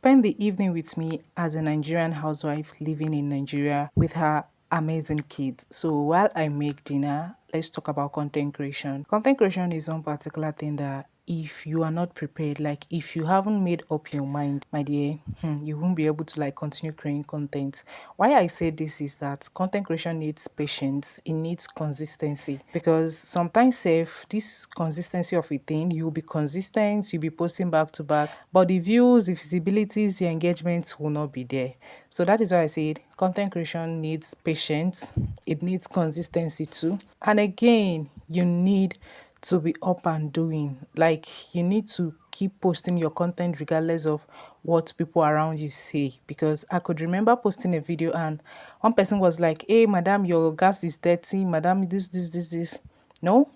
spend the evening with me as a Nigerian housewife living in Nigeria with her amazing kids. So while I make dinner, let's talk about content creation. Content creation is one particular thing that if you are not prepared, like if you haven't made up your mind, my dear, you won't be able to like continue creating content. Why I say this is that content creation needs patience, it needs consistency, because sometimes if this consistency of a thing, you'll be consistent, you'll be posting back to back, but the views, the visibilities, the engagements will not be there. So that is why I said content creation needs patience, it needs consistency too. And again, you need to be up and doing. Like you need to keep posting your content regardless of what people around you say. Because I could remember posting a video and one person was like, "Hey, madam, your gas is dirty. Madam, this. No,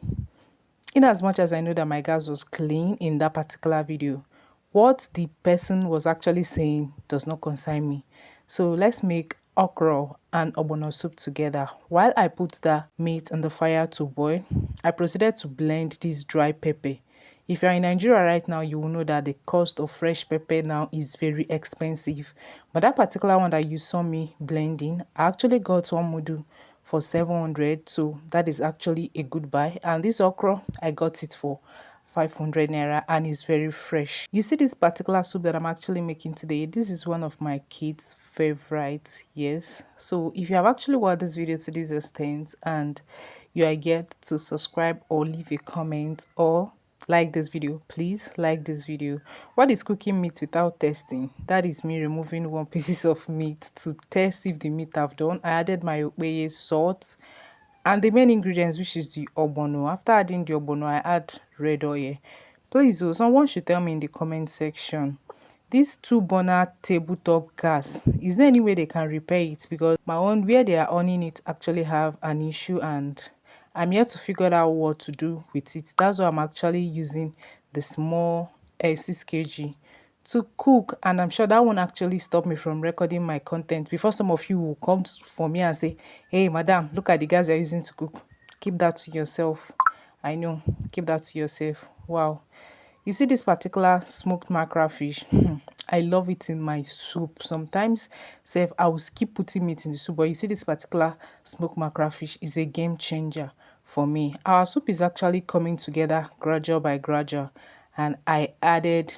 in as much as I know that my gas was clean in that particular video, what the person was actually saying does not concern me. So let's make okra and ogbono soup together. While I put the meat on the fire to boil, I proceeded to blend this dry pepper. If you're in Nigeria right now, you will know that the cost of fresh pepper now is very expensive. But that particular one that you saw me blending, I actually got one mudu for 700, so that is actually a good buy. And this okra, I got it for 500 naira and it's very fresh. You see this particular soup that I'm actually making today, this is one of my kids' favorite. Yes, so if you have actually watched this video to this extent and you are yet to subscribe or leave a comment or like this video, please like this video. What is cooking meat without testing? That is me removing one pieces of meat to test if the meat I've done. I added my way salt and the main ingredients, which is the ogbono. After adding the ogbono, I add red oil. Please, someone should tell me in the comment section, this two burner tabletop gas, is there any way they can repair it? Because my own, where they are owning it, actually have an issue and I'm yet to figure out what to do with it. That's why I'm actually using the small 6 kg to cook, and I'm sure that won't actually stop me from recording my content before some of you will come for me and say, "Hey madam, look at the gas you're using to cook. Keep that to yourself." I know, keep that to yourself. Wow. You see this particular smoked mackerel fish, I love it in my soup. Sometimes sef I will skip putting meat in the soup, but you see this particular smoked mackerel fish is a game changer for me. Our soup is actually coming together gradual by gradual, and I added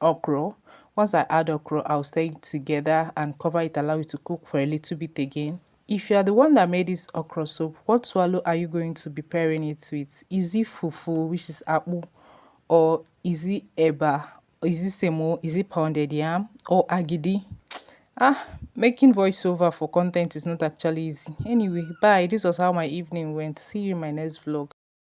okra. Once I add okra, I'll stir it together and cover it, allow it to cook for a little bit again. If you are the one that made this okra soup, what swallow are you going to be pairing it with? Is it fufu, which is akpu, or is it eba, or is it semo, is it pounded yam, or agidi? Making voiceover for content is not actually easy. Anyway, bye. This was how my evening went. See you in my next vlog.